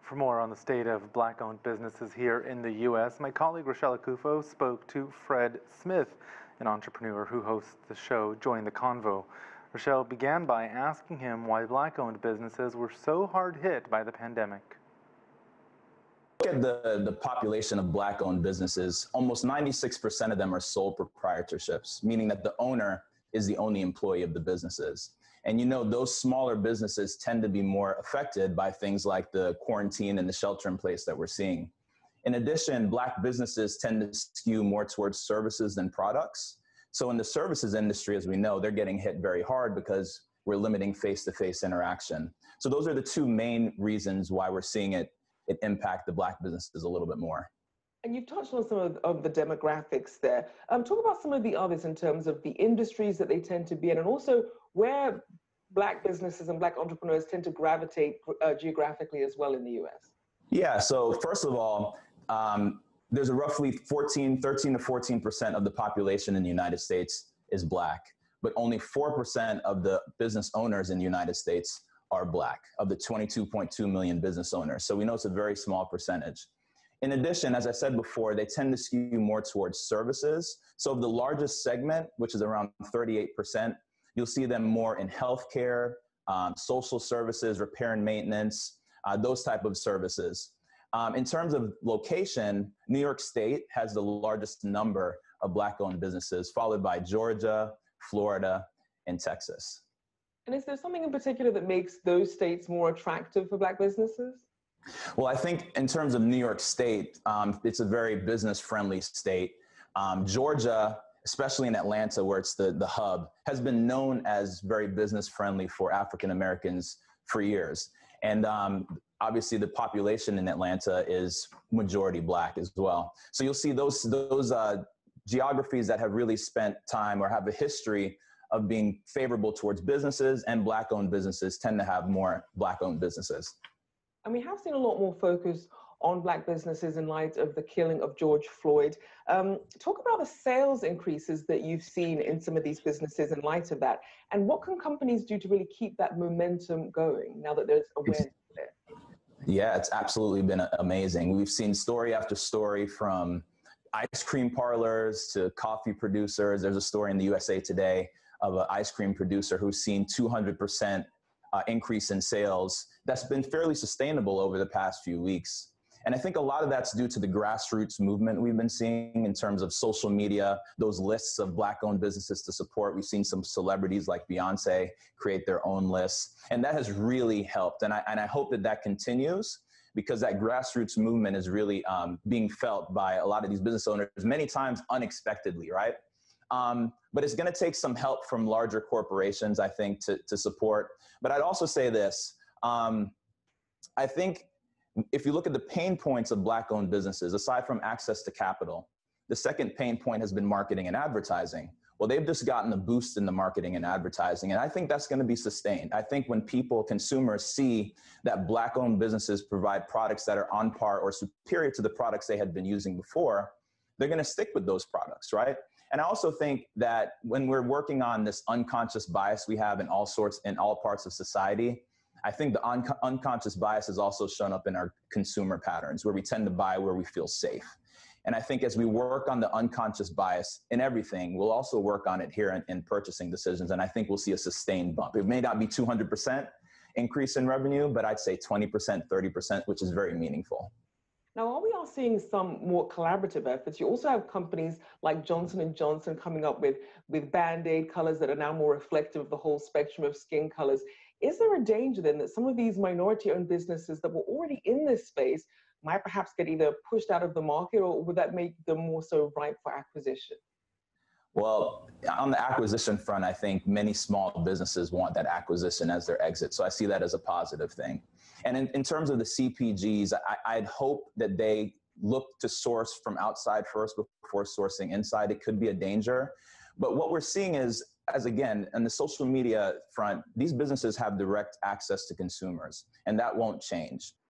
For more on the state of black-owned businesses here in the U.S., my colleague Rachelle Akuffo spoke to Fred Smith, an entrepreneur who hosts the show Join the Convo. Rachelle began by asking him why black-owned businesses were so hard hit by the pandemic. Look at the population of black-owned businesses. Almost 96% of them are sole proprietorships, meaning that the owner is the only employee of the businesses. And you know, those smaller businesses tend to be more affected by things like the quarantine and the shelter in place that we're seeing. In addition, black businesses tend to skew more towards services than products. So in the services industry, as we know, they're getting hit very hard because we're limiting face-to-face interaction. So those are the two main reasons why we're seeing it impact the black businesses a little bit more. And you've touched on some of the demographics there. Talk about some of the others in terms of the industries that they tend to be in, and also where black businesses and black entrepreneurs tend to gravitate geographically as well in the US. Yeah, so first of all, there's a roughly 13 to 14% of the population in the United States is black, but only 4% of the business owners in the United States are black, of the 22.2 million business owners. So we know it's a very small percentage. In addition, as I said before, they tend to skew more towards services. So the largest segment, which is around 38%, you'll see them more in healthcare, social services, repair and maintenance, those type of services. In terms of location, New York State has the largest number of black-owned businesses, followed by Georgia, Florida, and Texas. And is there something in particular that makes those states more attractive for black businesses? Well, I think in terms of New York State, it's a very business-friendly state. Georgia, especially in Atlanta, where it's the hub, has been known as very business-friendly for African Americans for years. And obviously, the population in Atlanta is majority black as well. So you'll see those geographies that have really spent time or have a history of being favorable towards businesses, and black-owned businesses tend to have more black-owned businesses. And we have seen a lot more focus on black businesses in light of the killing of George Floyd. Talk about the sales increases that you've seen in some of these businesses in light of that. And what can companies do to really keep that momentum going now that there's awareness there? Yeah, it's absolutely been amazing. We've seen story after story, from ice cream parlors to coffee producers. There's a story in the USA Today of an ice cream producer who's seen 200% increase in sales that's been fairly sustainable over the past few weeks. And I think a lot of that's due to the grassroots movement we've been seeing in terms of social media, those lists of black-owned businesses to support. We've seen some celebrities like Beyonce create their own lists, and that has really helped. And I hope that that continues, because that grassroots movement is really being felt by a lot of these business owners, many times unexpectedly, right? But it's going to take some help from larger corporations, I think, to support. But I'd also say this. I think if you look at the pain points of black-owned businesses, aside from access to capital, the second pain point has been marketing and advertising. Well, they've just gotten a boost in the marketing and advertising, and I think that's going to be sustained. I think when consumers see that black-owned businesses provide products that are on par or superior to the products they had been using before, they're going to stick with those products, right? And I also think that when we're working on this unconscious bias we have in all parts of society, I think the unconscious bias has also shown up in our consumer patterns, where we tend to buy where we feel safe. And I think as we work on the unconscious bias in everything, we'll also work on it here in purchasing decisions. And I think we'll see a sustained bump. It may not be 200% increase in revenue, but I'd say 20%, 30%, which is very meaningful. Now, while we are seeing some more collaborative efforts, you also have companies like Johnson & Johnson coming up with Band-Aid colors that are now more reflective of the whole spectrum of skin colors. Is there a danger then that some of these minority-owned businesses that were already in this space might perhaps get either pushed out of the market, or would that make them more so ripe for acquisition? Well, on the acquisition front, I think many small businesses want that acquisition as their exit. So I see that as a positive thing. And in terms of the CPGs, I'd hope that they look to source from outside first before sourcing inside. It could be a danger. But what we're seeing is, as again, on the social media front, these businesses have direct access to consumers, and that won't change.